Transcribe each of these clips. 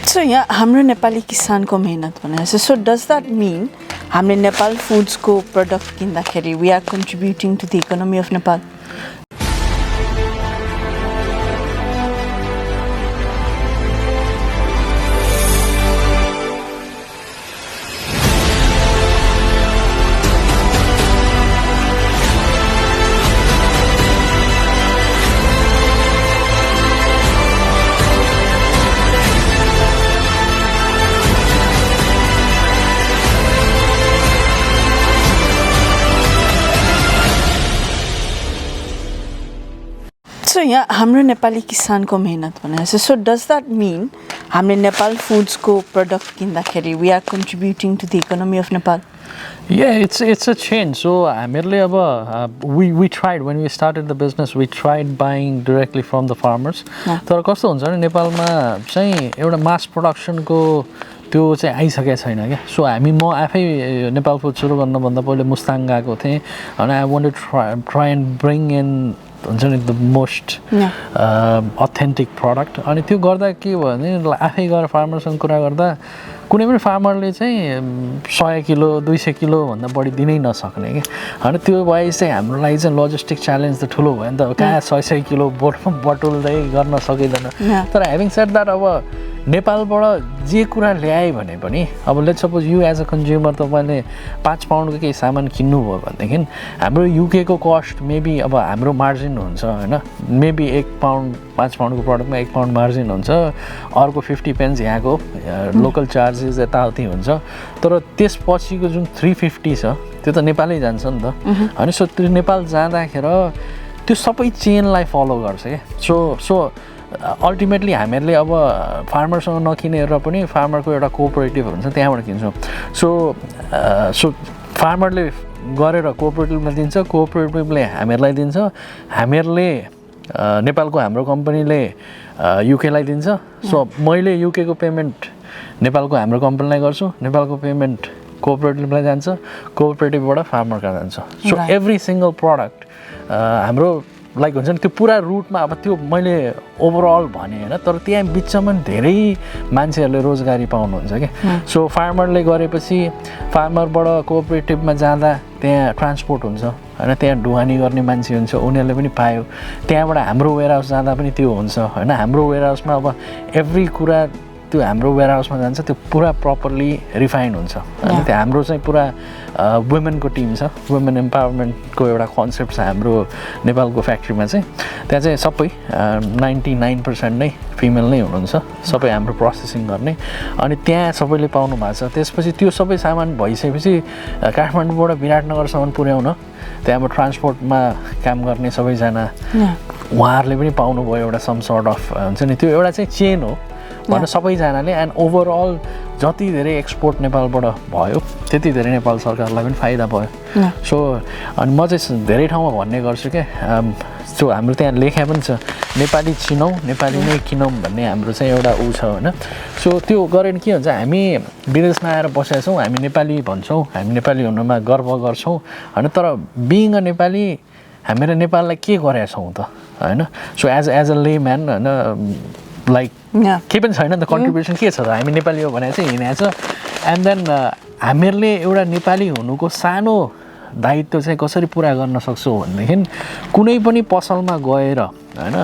So यहाँ हाम्रो नेपाली किसानको मेहनत भनेको छ. So does that mean हामीले नेपाल फुड्सको प्रडक्ट किन्दाखेरि we are contributing to the economy of Nepal? So यहाँ हाम्रो नेपाली किसानको मेहनत भनेको छ. So does that mean हामीले नेपाल फुड्सको प्रडक्ट किन्दाखेरि we are contributing to the economy of Nepal? Yeah, it's a change. So हामीहरूले अब we tried when we started the business, we tried buying directly from the farmers. तर कस्तो हुन्छ भने नेपालमा चाहिँ एउटा मास प्रोडक्सनको त्यो चाहिँ आइसकेको छैन क्या. सो म आफै नेपाल फुड सुरु गर्नुभन्दा पहिले मुस्ताङ गएको थिएँ अनि I want to try and bring in हुन्छ नि द मोस्ट अथेन्टिक प्रडक्ट. अनि त्यो गर्दा के भयो भने आफै गएर फार्मरसँग कुरा गर्दा कुनै पनि फार्मरले चाहिँ 100 किलो 200 किलोभन्दा बढी दिनै नसक्ने क्या. अनि त्यो भए चाहिँ हाम्रो लागि चाहिँ लजिस्टिक च्यालेन्ज त ठुलो भयो नि त. कहाँ 100 किलो बटुल्दै गर्न सकिँदैन. तर ह्याभिङ सेड द्याट अब नेपालबाट जे कुरा ल्याए भने पनि अब let's suppose you as a consumer तपाईँले 5 पाउन्डको केही सामान किन्नुभयो भनेदेखि हाम्रो युकेको कस्ट मेबी अब हाम्रो मार्जिन हुन्छ होइन. मेबी 1 पाउन्ड 5 पाउन्डको प्रडक्टमा 1 पाउन्ड मार्जिन हुन्छ. अर्को 50 पेन्स यहाँको लोकल चार्जेस यताउति हुन्छ. तर त्यसपछिको जुन 350 छ त्यो त नेपालै जान्छ नि त. अनि सो त्यो नेपाल जाँदाखेरि त्यो सबै चेनलाई फलो गर्छ क्या. सो अल्टिमेटली हामीहरूले अब फार्मरसँग नकिनेर पनि फार्मरको एउटा कोअपरेटिभ हुन्छ त्यहाँबाट किन्छौँ. सो फार्मरले गरेर कोअपरेटिभमा दिन्छ, कोअपरेटिभले हामीहरूलाई दिन्छ, हामीहरूले नेपालको हाम्रो कम्पनीले युकेलाई दिन्छ. सो मैले युकेको पेमेन्ट नेपालको हाम्रो कम्पनीलाई गर्छु, नेपालको पेमेन्ट कोअपरेटिभलाई जान्छ, कोअपरेटिभबाट फार्मर कहाँ जान्छ. सो एभ्री सिङ्गल प्रडक्ट हाम्रो लाइक हुन्छ नि त्यो पुरा रुटमा. अब त्यो मैले ओभरअल भने होइन तर त्यहाँ बिचमा धेरै मान्छेहरूले रोजगारी पाउनुहुन्छ क्या. सो फार्मरले गरेपछि फार्मरबाट कोअपरेटिभमा जाँदा त्यहाँ ट्रान्सपोर्ट हुन्छ होइन, त्यहाँ ढुवानी गर्ने मान्छे हुन्छ उनीहरूले पनि पायो. त्यहाँबाट हाम्रो वेयरहाउस जाँदा पनि त्यो हुन्छ होइन. हाम्रो वेयरहाउसमा अब एभ्री कुरा त्यो हाम्रो वेयरहाउसमा जान्छ त्यो पुरा प्रपरली रिफाइन हुन्छ. अनि त्यो हाम्रो चाहिँ पुरा वुमेनको टिम छ, वुमेन एम्पावरमेन्टको एउटा कन्सेप्ट छ हाम्रो नेपालको फ्याक्ट्रीमा चाहिँ. त्यहाँ चाहिँ सबै 99% नै फिमेल नै हुनुहुन्छ, सबै हाम्रो प्रोसेसिङ गर्ने. अनि त्यहाँ सबैले पाउनु भएको छ. त्यसपछि त्यो सबै सामान भइसकेपछि काठमाडौँबाट विराटनगरसम्म पुर्याउन त्यहाँबाट ट्रान्सपोर्टमा काम गर्ने सबैजना उहाँहरूले पनि पाउनुभयो एउटा सम सर्ट अफ हुन्छ नि. त्यो एउटा चाहिँ चेन हो भनेर सबैजनाले. एन्ड ओभरअल जति धेरै एक्सपोर्ट नेपालबाट भयो त्यति धेरै नेपाल सरकारलाई पनि फाइदा भयो. सो अनि म चाहिँ धेरै ठाउँमा भन्ने गर्छु क्या. सो हाम्रो त्यहाँ लेखा पनि छ नेपाली चिनौँ नेपाली नै किनौँ भन्ने हाम्रो चाहिँ एउटा ऊ छ होइन. सो त्यो गरेर के हुन्छ हामी विदेशमा आएर बसेका छौँ, हामी नेपाली भन्छौँ, हामी नेपाली हुनुमा गर्व गर्छौँ होइन. तर बिइङ अ नेपाली हामीले नेपाललाई के गरेका छौँ त होइन. सो एज अ लेम्यान होइन लाइक केही पनि छैन नि त. कन्ट्रिब्युसन के छ त हामी नेपाली हो भने चाहिँ हिँडेको छ. एन्ड देन हामीहरूले एउटा नेपाली हुनुको सानो दायित्व चाहिँ कसरी पुरा गर्न सक्छौँ भनेदेखि कुनै पनि पसलमा गएर होइन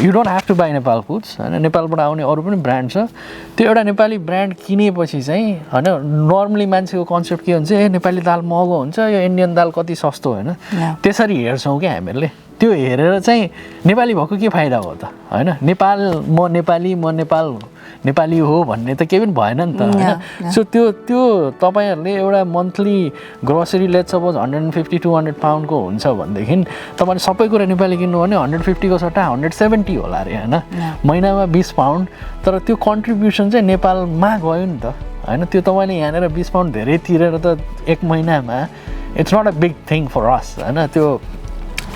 you don't have to buy Nepal foods होइन. नेपालबाट आउने अरू पनि ब्रान्ड छ. त्यो एउटा नेपाली ब्रान्ड किनेपछि चाहिँ होइन नर्मली मान्छेको कन्सेप्ट के हुन्छ, ए नेपाली दाल महँगो हुन्छ, यो इन्डियन दाल कति सस्तो होइन. त्यसरी हेर्छौँ क्या हामीहरूले. त्यो हेरेर चाहिँ नेपाली भएको के फाइदा हो त होइन. नेपाल म नेपाली हो भन्ने त केही पनि भएन नि त होइन. सो त्यो तपाईँहरूले एउटा मन्थली ग्रोसरी लेट सपोज 150-200 पाउन्डको हुन्छ भनेदेखि तपाईँले सबै कुरा नेपाली किन्नु भने 150 को सट्टा 170 होला अरे होइन. महिनामा 20 पाउन्ड. तर त्यो कन्ट्रिब्युसन चाहिँ नेपालमा गयो नि त होइन. त्यो तपाईँले यहाँनिर 20 पाउन्ड धेरै तिरेर त एक महिनामा it's not a big thing for us होइन. त्यो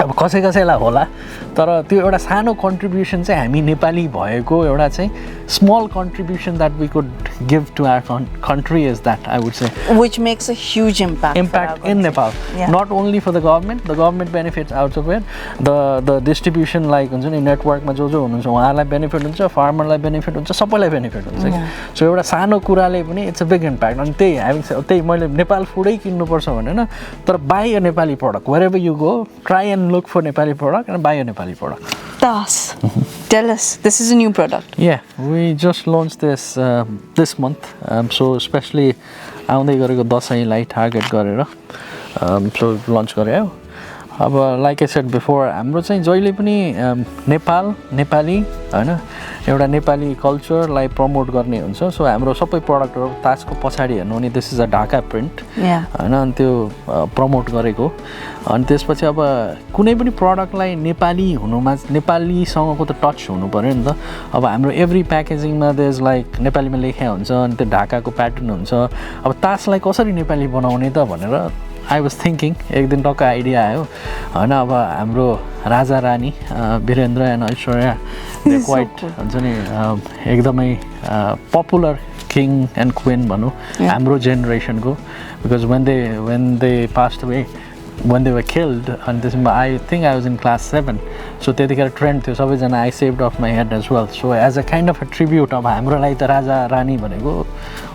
अब कसैलाई होला तर त्यो एउटा सानो कन्ट्रिब्युसन चाहिँ हामी नेपाली भएको एउटा चाहिँ small contribution that we could give to our country is that I would say Which makes a huge impact in Nepal. Yeah. Not only for the government benefits out of it, the distribution like हुन्छ नि नेटवर्कमा जो हुनुहुन्छ उहाँहरूलाई benefit हुन्छ फार्मरलाई benefit हुन्छ सबैलाई benefit हुन्छ so एउटा सानो कुराले पनि इट्स अ बिग इम्प्याक्ट अनि त्यही मैले नेपाल फुडै किन्नुपर्छ भनेन तर buy a Nepali product wherever you go try and look for Nepali product and buy a Nepali product Tas, tell us, this is a new product. Yeah, we just launched this month. So especially आउँदै गरेको दसैँलाई target गरेर so lunch गरे हो अब like I said before हाम्रो चाहिँ जहिले पनि नेपाल नेपाली होइन एउटा नेपाली कल्चरलाई प्रमोट गर्ने हुन्छ सो हाम्रो सबै प्रडक्टहरू ताजको पछाडि हेर्नु भने this is a Dhaka print होइन अनि त्यो प्रमोट गरेको अनि त्यसपछि अब कुनै पनि प्रडक्टलाई नेपाली हुनुमा नेपालीसँगको त टच हुनु पऱ्यो नि त अब हाम्रो एभ्री प्याकेजिङमा देज लाइक नेपालीमा लेखा हुन्छ अनि त्यो ढाकाको प्याटर्न हुन्छ अब ताजलाई कसरी नेपाली बनाउने त भनेर आई वाज थिङ्किङ एक दिन टक्क आइडिया आयो होइन अब हाम्रो राजा रानी वीरेन्द्र एन्ड ऐश्वर्या क्वाइट हुन्छ नि एकदमै पपुलर किङ एन्ड क्विन भनौँ हाम्रो जेनेरेसनको because when they passed away when they were killed and I think I was in class 7 so त्यतिखेर ट्रेन्ड थियो सबैजना I saved off my head as well so as a kind of a tribute अब हाम्रो लागि त राजा रानी भनेको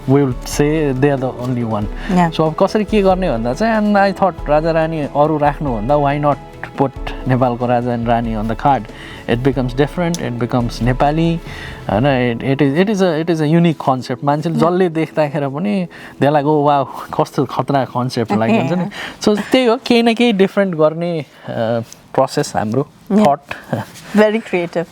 we will say they are the only one so अब कसरी के गर्ने भन्दा चाहिँ and I thought Raja Rani अरू राख्नु भन्दा why not put नेपालको राजा and Rani on the card it becomes different it becomes Nepali होइन it is a unique concept मान्छेले जसले देख्दाखेरि पनि they like oh wow कस्तो खतरा कन्सेप्ट लाइक हुन्छ नि सो त्यही हो केही न केही डिफ्रेन्ट गर्ने प्रोसेस हाम्रो थट Very creative.